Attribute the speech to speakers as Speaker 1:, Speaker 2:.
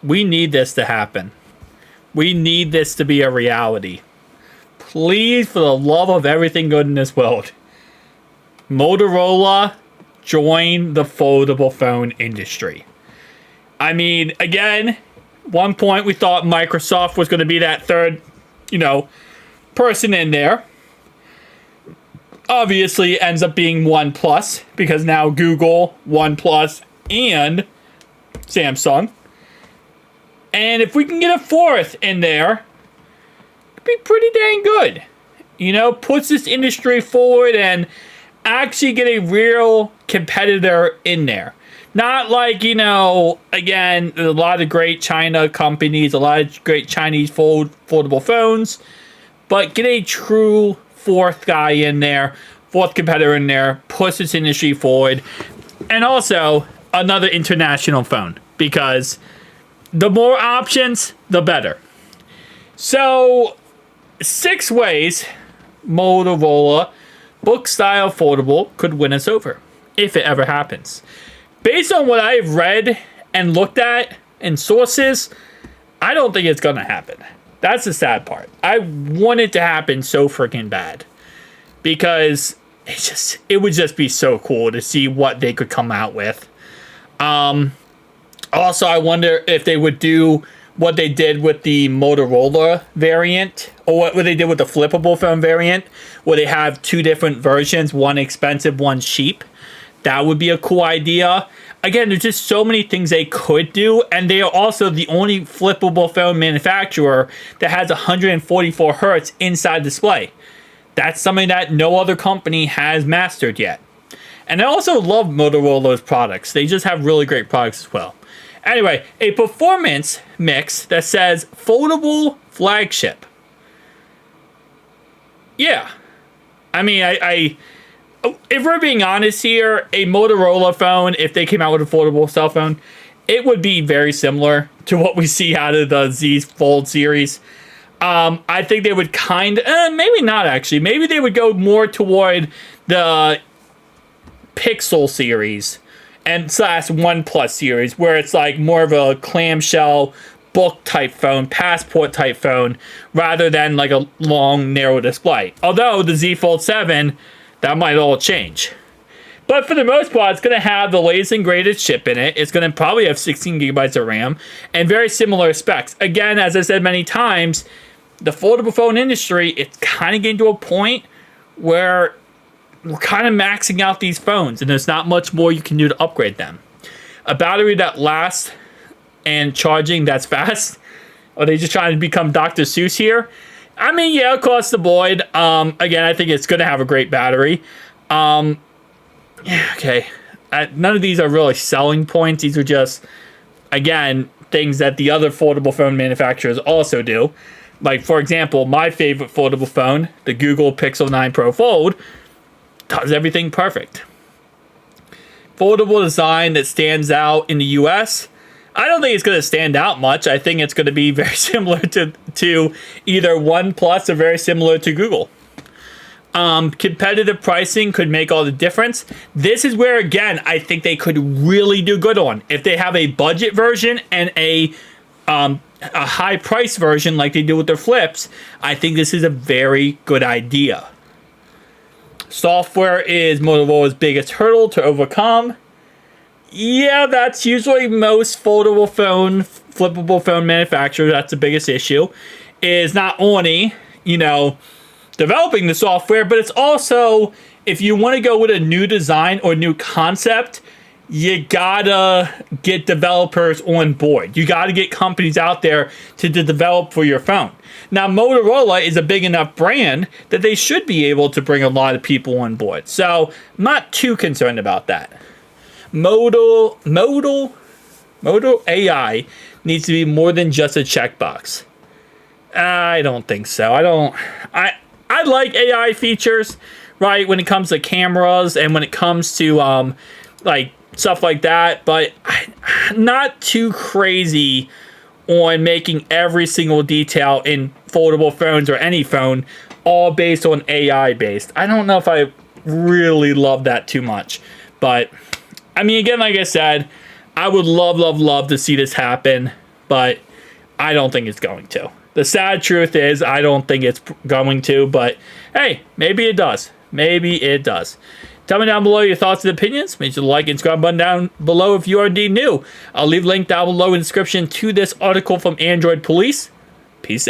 Speaker 1: we need this to happen. We need this to be a reality. Please, for the love of everything good in this world, Motorola, join the foldable phone industry. I mean, again, one point we thought Microsoft was going to be that third, person in there. Obviously, it ends up being OnePlus because now Google, OnePlus, and Samsung. And if we can get a fourth in there, it'd be pretty dang good. Puts this industry forward and actually get a real competitor in there. Not like, again, a lot of great China companies, a lot of great Chinese foldable phones, but get a true fourth guy in there, fourth competitor in there, push this industry forward, and also another international phone, because the more options, the better. So, 6 ways Motorola book-style foldable could win us over, if it ever happens. Based on what I've read and looked at and sources, I don't think it's going to happen. That's the sad part. I want it to happen so freaking bad, because it would just be so cool to see what they could come out with. Also, I wonder if they would do what they did with the Motorola variant, or what they did with the flippable phone variant, where they have 2 different versions, one expensive, one cheap. That would be a cool idea. Again, there's just so many things they could do, and they are also the only flippable phone manufacturer that has 144 hertz inside display. That's something that no other company has mastered yet. And I also love Motorola's products. They just have really great products as well. Anyway, a performance mix that says foldable flagship. Yeah. I mean, if we're being honest here, a Motorola phone, if they came out with a foldable cell phone, it would be very similar to what we see out of the Z Fold series. I think they would maybe not actually. Maybe they would go more toward the Pixel series and / OnePlus series, where it's like more of a clamshell book type phone, passport type phone, rather than like a long narrow display. Although the Z Fold 7, that might all change. But for the most part, it's going to have the latest and greatest chip in it. It's going to probably have 16 gigabytes of RAM and very similar specs. Again, as I said many times, the foldable phone industry, it's kind of getting to a point where we're kind of maxing out these phones, and there's not much more you can do to upgrade them. A battery that lasts and charging that's fast? Are they just trying to become Dr. Seuss here? I mean, yeah, across the board. Again, I think it's going to have a great battery. Okay. None of these are really selling points. These are just, again, things that the other foldable phone manufacturers also do. Like, for example, my favorite foldable phone, the Google Pixel 9 Pro Fold, does everything perfect. Foldable design that stands out in the US, I don't think it's going to stand out much. I think it's going to be very similar to either OnePlus or very similar to Google. Competitive pricing could make all the difference. This is where, again, I think they could really do good on. If they have a budget version and a high price version like they do with their flips, I think this is a very good idea. Software is Motorola's biggest hurdle to overcome. Yeah, that's usually most flippable phone manufacturers. That's the biggest issue. Is not only, developing the software, but it's also, if you want to go with a new design or new concept, you gotta get developers on board. You gotta get companies out there to develop for your phone. Now, Motorola is a big enough brand that they should be able to bring a lot of people on board. So, I'm not too concerned about that. Moto AI needs to be more than just a checkbox. I don't think so. I like AI features, right, when it comes to cameras and when it comes to stuff like that, but not too crazy on making every single detail in foldable phones or any phone all based on AI based. I don't know if I really love that too much, but I mean, again, like I said, I would love to see this happen. but I don't think it's going to. The sad truth is I don't think it's going to, but hey, maybe it does. Maybe it does. Tell me down below your thoughts and opinions. Make sure to like and subscribe button down below if you are indeed new. I'll leave a link down below in the description to this article from Android Police. Peace out.